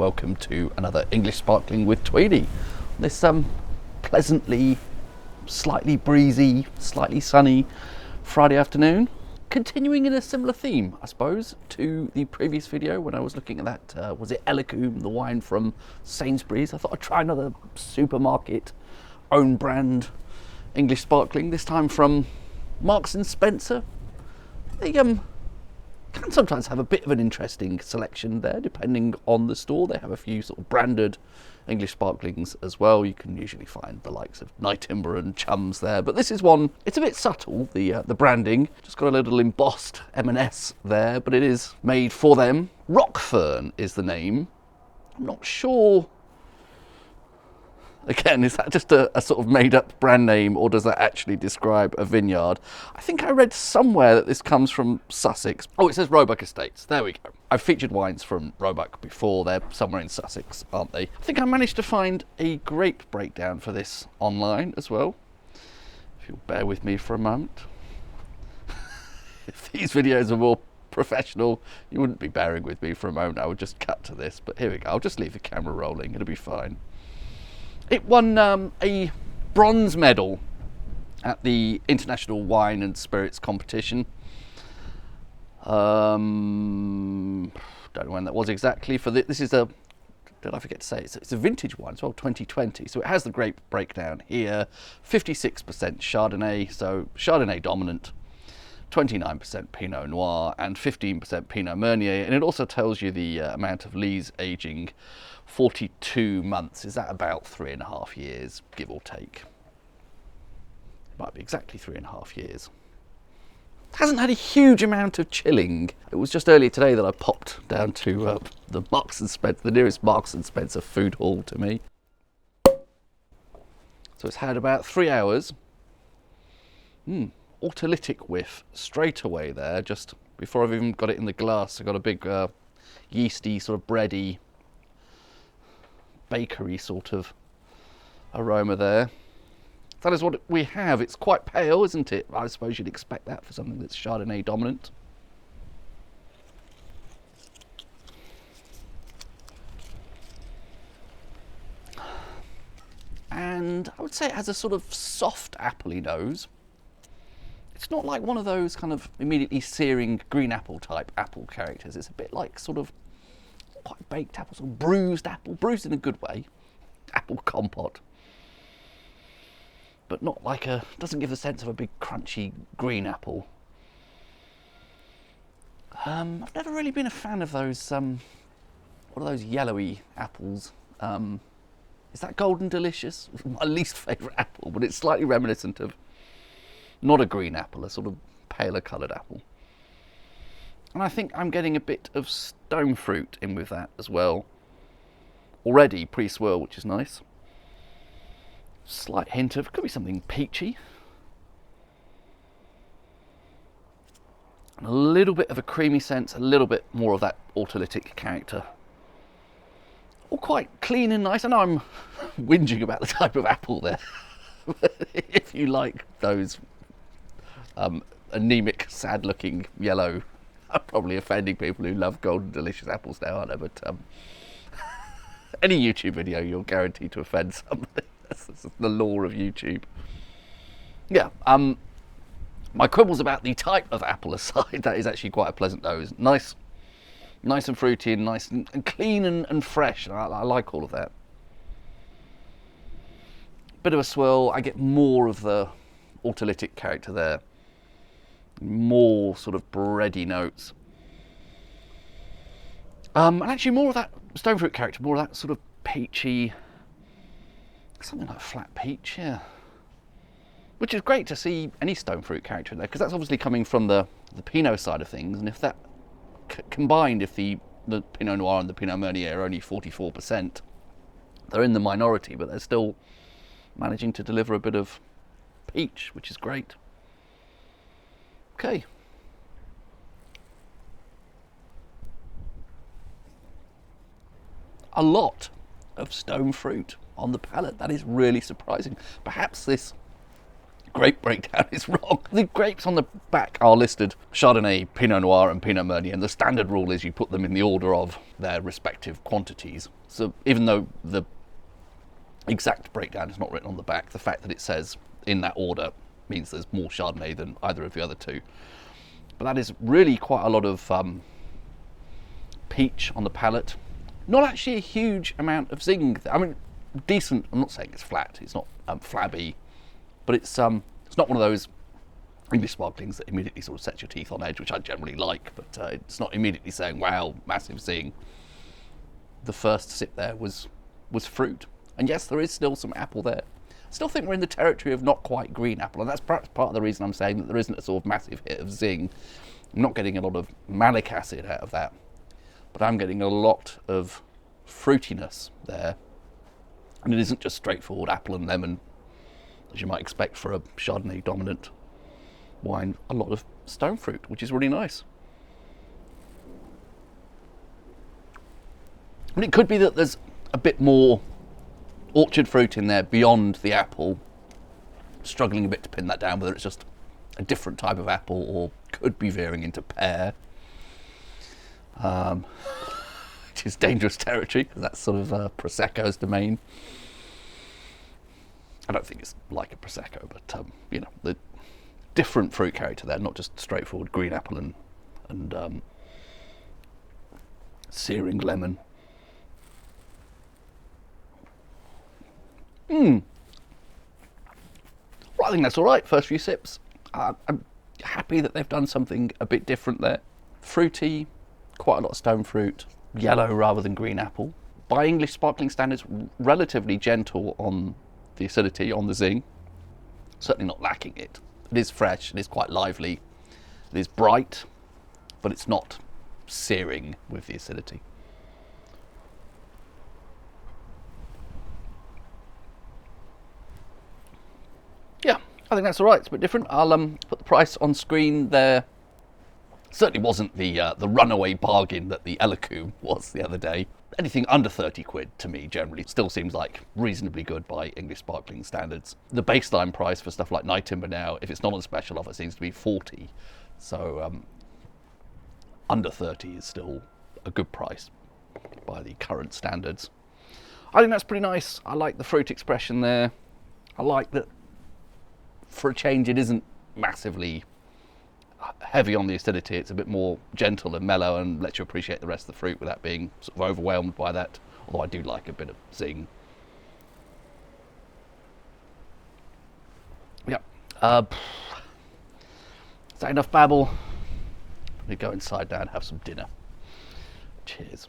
welcome to another English Sparkling with Tweedy. This pleasantly, slightly breezy, slightly sunny Friday afternoon. Continuing in a similar theme, I suppose, to the previous video when I was looking at that, was it Elicum, the wine from Sainsbury's. I thought I'd try another supermarket, own brand English Sparkling, this time from Marks and Spencer. They can sometimes have a bit of an interesting selection there, depending on the store. They have a few sort of branded English sparklings as well. You can usually find the likes of Nightingale and Chums there, but this is one, it's a bit subtle, the branding. Just got a little embossed M&S there, but it is made for them. Rockferne is the name. I'm not sure. Again, is that just a sort of made-up brand name, or does that actually describe a vineyard? I think I read somewhere that this comes from Sussex. Oh, it says Roebuck Estates. There we go. I've featured wines from Roebuck before. They're somewhere in Sussex, aren't they? I think I managed to find a grape breakdown for this online as well. If you'll bear with me for a moment. If these videos are more professional, you wouldn't be bearing with me for a moment. I would just cut to this, but here we go. I'll just leave the camera rolling. It'll be fine. It won a bronze medal at the International Wine and Spirits competition. Don't know when that was exactly. This is a, did I forget to say, it's a vintage wine as well, 2020. So it has the grape breakdown here. 56% Chardonnay, so Chardonnay dominant. 29% Pinot Noir and 15% Pinot Meunier, and it also tells you the amount of lees aging, 42 months. Is that about 3.5 years, give or take? It might be exactly 3.5 years. Hasn't had a huge amount of chilling. It was just earlier today that I popped down to the Marks and Spencer, the nearest Marks and Spencer food hall to me. So it's had about 3 hours. Autolytic whiff straight away there, just before I've even got it in the glass. I've got a big yeasty, sort of bready, bakery sort of aroma there. That is what we have. It's quite pale, isn't it? I suppose you'd expect that for something that's Chardonnay dominant. And I would say it has a sort of soft appley nose. It's not like one of those kind of immediately searing green apple type apple characters. It's a bit like sort of quite baked apple, sort of bruised apple, bruised in a good way, apple compote. But not like doesn't give the sense of a big crunchy green apple. I've never really been a fan of those, what are those yellowy apples? Is that Golden Delicious? My least favourite apple, but it's slightly reminiscent of not a green apple, a sort of paler coloured apple. And I think I'm getting a bit of stone fruit in with that as well. Already pre-swirl, which is nice. Slight hint of, could be something peachy. And a little bit of a creamy sense, a little bit more of that autolytic character. All quite clean and nice. I know I'm whinging about the type of apple there. If you like those anemic, sad-looking yellow, I'm probably offending people who love Golden Delicious apples now, aren't I? But any YouTube video, you're guaranteed to offend somebody. That's the law of YouTube. Yeah, my quibbles about the type of apple aside, that is actually quite a pleasant nose. Nice and fruity, and nice and clean and fresh. I like all of that. Bit of a swirl. I get more of the autolytic character there. More sort of bready notes. And actually more of that stone fruit character, more of that sort of peachy, something like flat peach, yeah. Which is great to see any stone fruit character in there, because that's obviously coming from the Pinot side of things, and if that combined, if the Pinot Noir and the Pinot Meunier are only 44%, they're in the minority, but they're still managing to deliver a bit of peach, which is great. Okay. A lot of stone fruit on the palate. That is really surprising. Perhaps this grape breakdown is wrong. The grapes on the back are listed Chardonnay, Pinot Noir and Pinot Meunier, and the standard rule is you put them in the order of their respective quantities. So even though the exact breakdown is not written on the back, the fact that it says in that order means there's more Chardonnay than either of the other two. But that is really quite a lot of peach on the palate. Not actually a huge amount of zing. I mean, decent. I'm not saying it's flat. It's not flabby, but it's not one of those English sparklings that immediately sort of sets your teeth on edge, which I generally like. But it's not immediately saying, "Wow, massive zing." The first sip there was fruit, and yes, there is still some apple there. I still think we're in the territory of not quite green apple, and that's perhaps part of the reason I'm saying that there isn't a sort of massive hit of zing. I'm not getting a lot of malic acid out of that, but I'm getting a lot of fruitiness there. And it isn't just straightforward apple and lemon, as you might expect for a Chardonnay dominant wine. A lot of stone fruit, which is really nice. And it could be that there's a bit more orchard fruit in there beyond the apple. Struggling a bit to pin that down, whether it's just a different type of apple or could be veering into pear. Which is dangerous territory, because that's sort of Prosecco's domain. I don't think it's like a Prosecco, but you know, the different fruit character there, not just straightforward green apple and searing lemon. Well, I think that's all right. First few sips. I'm happy that they've done something a bit different there. Fruity, quite a lot of stone fruit, yellow rather than green apple. By English sparkling standards, relatively gentle on the acidity, on the zing. Certainly not lacking it. It is fresh, it is quite lively, it is bright, but it's not searing with the acidity. Yeah, I think that's all right. It's a bit different. I'll put the price on screen there. Certainly wasn't the runaway bargain that the Elicum was the other day. Anything under 30 quid to me generally still seems like reasonably good by English sparkling standards. The baseline price for stuff like Night Timber now, if it's not on special offer, seems to be 40. So under 30 is still a good price by the current standards. I think that's pretty nice. I like the fruit expression there. I like that for a change it isn't massively heavy on the acidity. It's a bit more gentle and mellow and lets you appreciate the rest of the fruit without being sort of overwhelmed by that, although I do like a bit of zing. Yeah. Is that enough babble? Let me go inside now and have some dinner. Cheers.